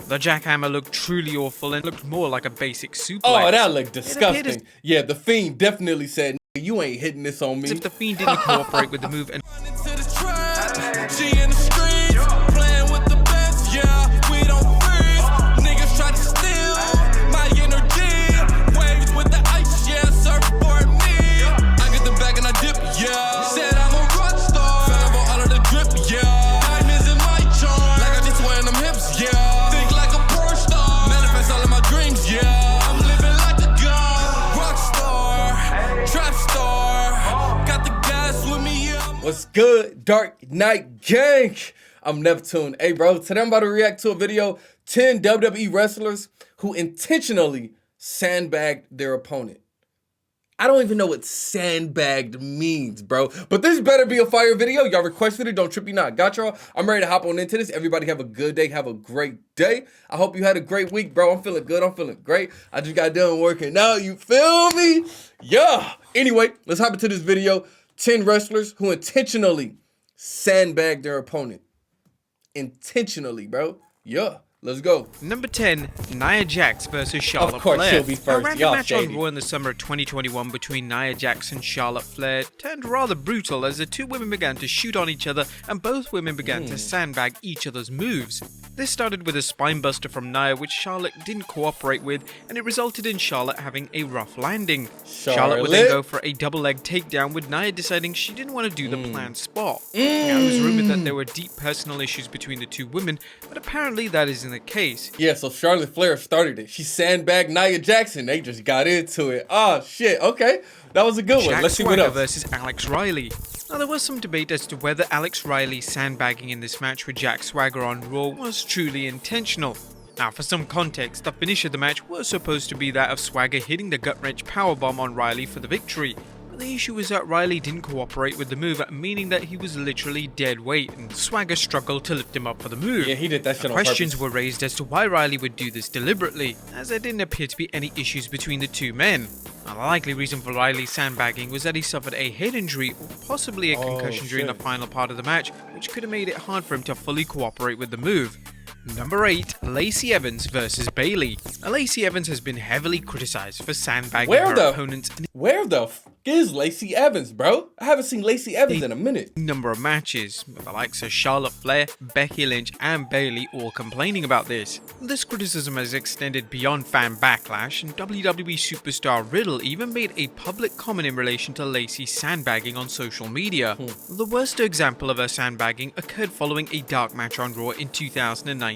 The jackhammer looked truly awful and looked more like a basic suplex. Oh, that looked disgusting. Yeah, the Fiend definitely said, "You ain't hitting this on me." As if the Fiend didn't cooperate with the move and She in the streets, playing with the best, yeah, we don't freeze. Niggas try to steal my energy. Waves with the ice, yeah, surfboard me. I get the bag and I dip, yeah. Said I'm a rock star. Fell over all of the drip, yeah. Diamonds in my charm, like I just wearing them hips, yeah. Think like a porn star, manifest all of my dreams, yeah. I'm living like a god, rock star, trap star. Got the gas with me, yeah. What's good, Dark Knight Gang? I'm Neptune. Hey, bro, today I'm about to react to a video, 10 WWE wrestlers who intentionally sandbagged their opponent. I don't even know what sandbagged means, bro. But this better be a fire video. Y'all requested it. Don't trip you not. Got y'all. I'm ready to hop on into this. Everybody have a good day. Have a great day. I hope you had a great week, bro. I'm feeling good. I'm feeling great. I just got done working out. You feel me? Yeah. Anyway, let's hop into this video. 10 wrestlers who intentionally sandbagged their opponent. Intentionally, bro. Yeah. Let's go. Number 10, Nia Jax versus Charlotte Flair. Of course she'll be first. A random match on Raw in the summer of 2021 between Nia Jax and Charlotte Flair turned rather brutal as the two women began to shoot on each other and both women began to sandbag each other's moves. This started with a spinebuster from Nia which Charlotte didn't cooperate with, and it resulted in Charlotte having a rough landing. Charlotte would then go for a double leg takedown, with Nia deciding she didn't want to do the planned spot. Now, it was rumored that there were deep personal issues between the two women, but apparently that isn't the case. Yeah, so Charlotte Flair started it. She sandbagged Nia Jackson. They just got into it. Oh, shit. Okay. That was a good one. Let's see what else. Versus Alex Riley. Now, there was some debate as to whether Alex Riley's sandbagging in this match with Jack Swagger on Raw was truly intentional. Now, for some context, the finish of the match was supposed to be that of Swagger hitting the gut-wrench powerbomb on Riley for the victory. The issue was that Riley didn't cooperate with the move, meaning that he was literally dead weight, and Swagger struggled to lift him up for the move. Yeah, he did that shit on purpose. Questions were raised as to why Riley would do this deliberately, as there didn't appear to be any issues between the two men. Now, the likely reason for Riley's sandbagging was that he suffered a head injury or possibly a concussion during the final part of the match, which could have made it hard for him to fully cooperate with the move. Number 8, Lacey Evans versus Bayley. Now, Lacey Evans has been heavily criticized for sandbagging her opponents. Where the f is Lacey Evans, bro? I haven't seen Lacey Evans in a minute. Number of matches, with the likes of Charlotte Flair, Becky Lynch, and Bayley all complaining about this. This criticism has extended beyond fan backlash, and WWE superstar Riddle even made a public comment in relation to Lacey's sandbagging on social media. The worst example of her sandbagging occurred following a dark match on Raw in 2019.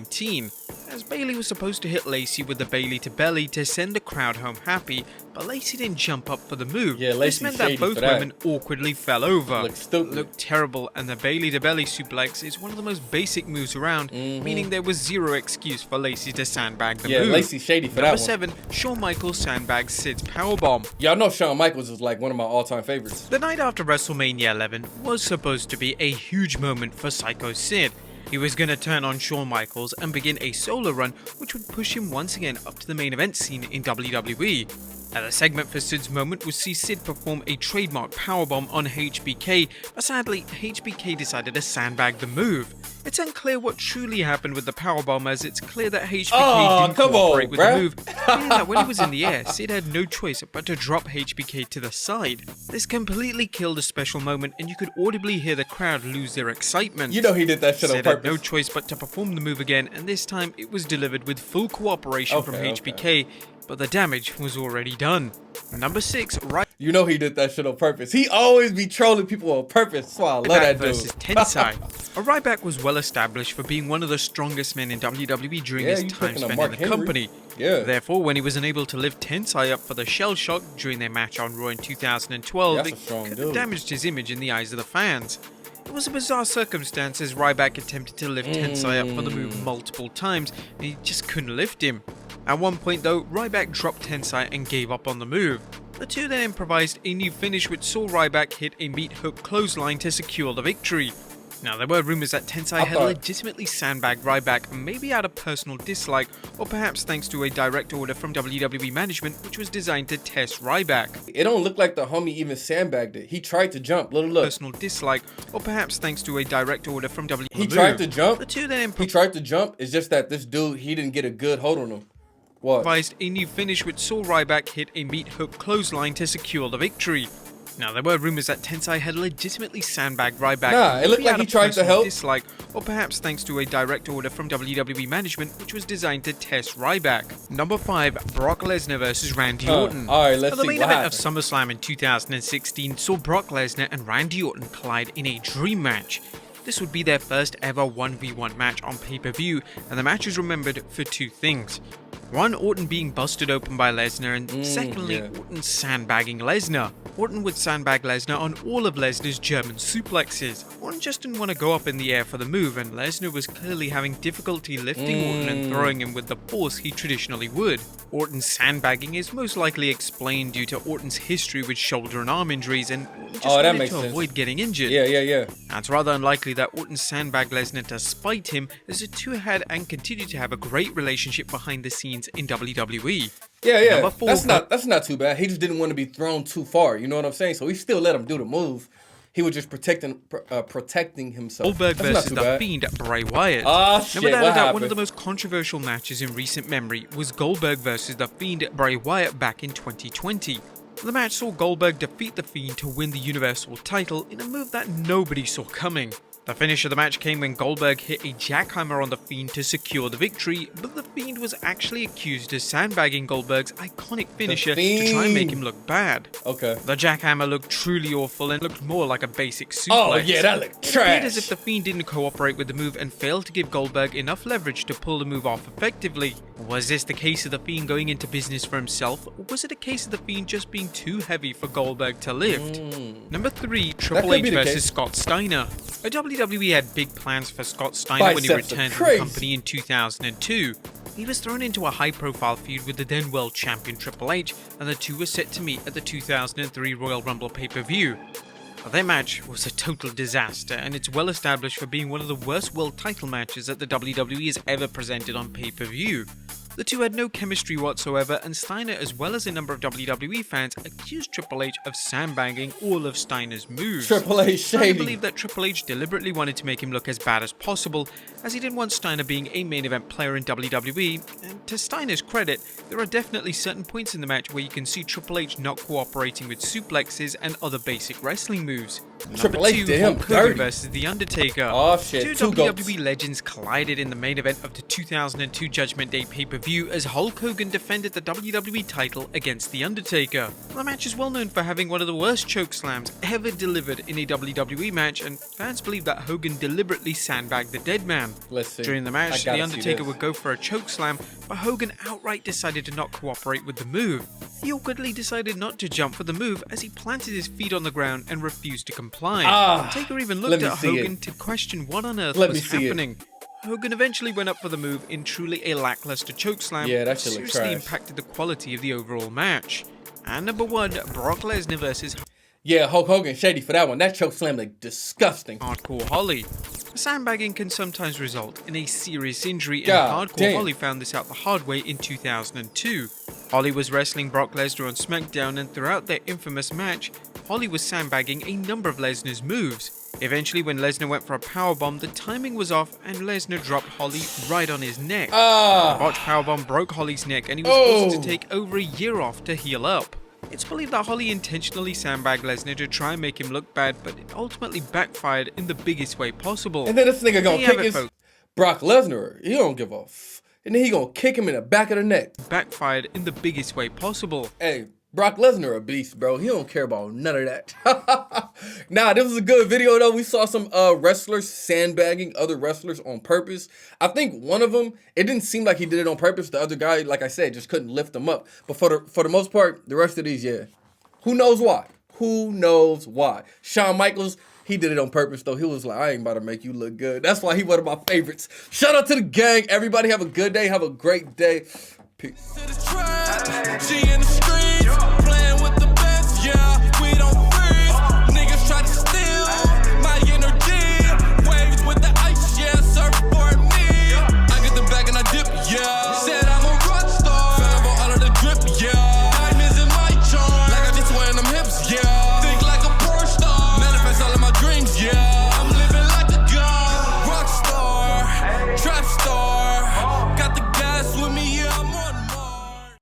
As Bayley was supposed to hit Lacey with the Bayley to belly to send the crowd home happy, but Lacey didn't jump up for the move. Yeah, this meant that both women awkwardly fell over. Looked terrible, and the Bayley to belly suplex is one of the most basic moves around, meaning there was zero excuse for Lacey to sandbag the move. Yeah, Lacey shady for that one. Number 7, Shawn Michaels sandbags Sid's powerbomb. Y'all know Shawn Michaels is like one of my all-time favorites. The night after WrestleMania 11 was supposed to be a huge moment for Psycho Sid. He was going to turn on Shawn Michaels and begin a solo run, which would push him once again up to the main event scene in WWE. Now, the segment for Sid's moment was see Sid perform a trademark powerbomb on HBK, but sadly, HBK decided to sandbag the move. It's unclear what truly happened with the powerbomb, as it's clear that HBK didn't cooperate with the move, meaning that when he was in the air, Sid had no choice but to drop HBK to the side. This completely killed a special moment, and you could audibly hear the crowd lose their excitement. You know he did that shit on Sid purpose. had no choice but to perform the move again, and this time it was delivered with full cooperation from HBK, but the damage was already done. Number 6, You know he did that shit on purpose. He always be trolling people on purpose. That's why I love that dude. Versus Tensai. Ryback was well established for being one of the strongest men in WWE during his time spent in the company. Therefore, when he was unable to lift Tensai up for the shell shock during their match on Raw in 2012, it could have damaged his image in the eyes of the fans. It was a bizarre circumstance as Ryback attempted to lift Tensai up for the move multiple times, and he just couldn't lift him. At one point though, Ryback dropped Tensai and gave up on the move. The two then improvised a new finish which saw Ryback hit a meat hook clothesline to secure the victory. Now, there were rumors that Tensai had legitimately sandbagged Ryback, maybe out of personal dislike, or perhaps thanks to a direct order from WWE management, which was designed to test Ryback. It don't look like the homie even sandbagged it. He tried to jump. Look. Personal dislike, or perhaps thanks to a direct order from WWE. He tried to jump. The two then He tried to jump. It's just that this dude, he didn't get a good hold on him. What? Improvised a new finish which saw Ryback hit a meat hook clothesline to secure the victory. Now, there were rumors that Tensai had legitimately sandbagged Ryback. Nah, it looked like he tried to help. Dislike, or perhaps thanks to a direct order from WWE management, which was designed to test Ryback. Number 5, Brock Lesnar versus Randy Orton. All right, let's see the main what event happened. of SummerSlam in 2016 saw Brock Lesnar and Randy Orton collide in a dream match. This would be their first ever 1v1 match on pay-per-view, and the match is remembered for two things. One, Orton being busted open by Lesnar, and secondly, Orton sandbagging Lesnar. Orton would sandbag Lesnar on all of Lesnar's German suplexes. Orton just didn't want to go up in the air for the move, and Lesnar was clearly having difficulty lifting Orton and throwing him with the force he traditionally would. Orton's sandbagging is most likely explained due to Orton's history with shoulder and arm injuries, and just wanted to avoid getting injured. Yeah. Now, it's rather unlikely that Orton sandbagged Lesnar to spite him, as the two had and continue to have a great relationship behind the scenes in WWE. Yeah. Number 4, That's not too bad. He just didn't want to be thrown too far. You know what I'm saying? So he still let him do the move. He was just protecting himself. Goldberg versus the Fiend, Bray Wyatt. Oh shit, now, without what a doubt, happened? one of the most controversial matches in recent memory was Goldberg versus the Fiend, Bray Wyatt back in 2020. The match saw Goldberg defeat the Fiend to win the Universal title in a move that nobody saw coming. The finish of the match came when Goldberg hit a jackhammer on the Fiend to secure the victory, but the Fiend was actually accused of sandbagging Goldberg's iconic finisher to try and make him look bad. Okay. The jackhammer looked truly awful and looked more like a basic suplex. Oh yeah, that looked trash. It appeared as if the Fiend didn't cooperate with the move and failed to give Goldberg enough leverage to pull the move off effectively. Was this the case of the Fiend going into business for himself, or was it a case of the Fiend just being too heavy for Goldberg to lift? Number 3, Triple H versus Scott Steiner. WWE had big plans for Scott Steiner when he returned to the company in 2002. He was thrown into a high-profile feud with the then world champion Triple H, and the two were set to meet at the 2003 Royal Rumble pay-per-view. Their match was a total disaster, and it's well established for being one of the worst world title matches that the WWE has ever presented on pay-per-view. The two had no chemistry whatsoever, and Steiner, as well as a number of WWE fans, accused Triple H of sandbagging all of Steiner's moves. Triple H shady. I believe that Triple H deliberately wanted to make him look as bad as possible, as he didn't want Steiner being a main event player in WWE, and to Steiner's credit, there are definitely certain points in the match where you can see Triple H not cooperating with suplexes and other basic wrestling moves. Triple H did him Hulk Hogan dirty. versus The Undertaker. Oh shit, Two two WWE goats. legends collided in the main event of the 2002 Judgment Day pay-per-view as Hulk Hogan defended the WWE title against The Undertaker. The match is well known for having one of the worst chokeslams ever delivered in a WWE match, and fans believe that Hogan deliberately sandbagged the dead man. Let's see. During the match, The see Undertaker this. would go for a chokeslam, but Hogan outright decided to not cooperate with the move. He awkwardly decided not to jump for the move as he planted his feet on the ground and refused to comply. Taker even looked at Hogan to question what on earth was happening. Hogan eventually went up for the move in truly a lackluster chokeslam, that shit looked seriously trash. impacted the quality of the overall match. And number 1, Brock Lesnar versus Yeah, Hulk Hogan shady for that one. That choke slam looked disgusting. Hardcore Holly. Sandbagging can sometimes result in a serious injury, and God Hardcore damn. Holly found this out the hard way in 2002. Holly was wrestling Brock Lesnar on SmackDown, and throughout their infamous match, Holly was sandbagging a number of Lesnar's moves. Eventually, when Lesnar went for a powerbomb, the timing was off and Lesnar dropped Holly right on his neck. The botched powerbomb broke Holly's neck, and he was forced to take over a year off to heal up. It's believed that Holly intentionally sandbagged Lesnar to try and make him look bad, but it ultimately backfired in the biggest way possible. And then this nigga gonna There you kick have it, his folks. Brock Lesnar. He don't give a f. And then he gonna kick him in the back of the neck. Backfired in the biggest way possible. Hey, Brock Lesnar a beast, bro. He don't care about none of that. Nah, this was a good video though. We saw some wrestlers sandbagging other wrestlers on purpose. I think one of them, it didn't seem like he did it on purpose. The other guy, like I said, just couldn't lift him up. But for the most part, the rest of these, yeah. Who knows why? Who knows why? Shawn Michaels, he did it on purpose though. He was like, I ain't about to make you look good. That's why he one of my favorites. Shout out to the gang. Everybody have a good day. Have a great day. Peace. To the trap, G in the streets.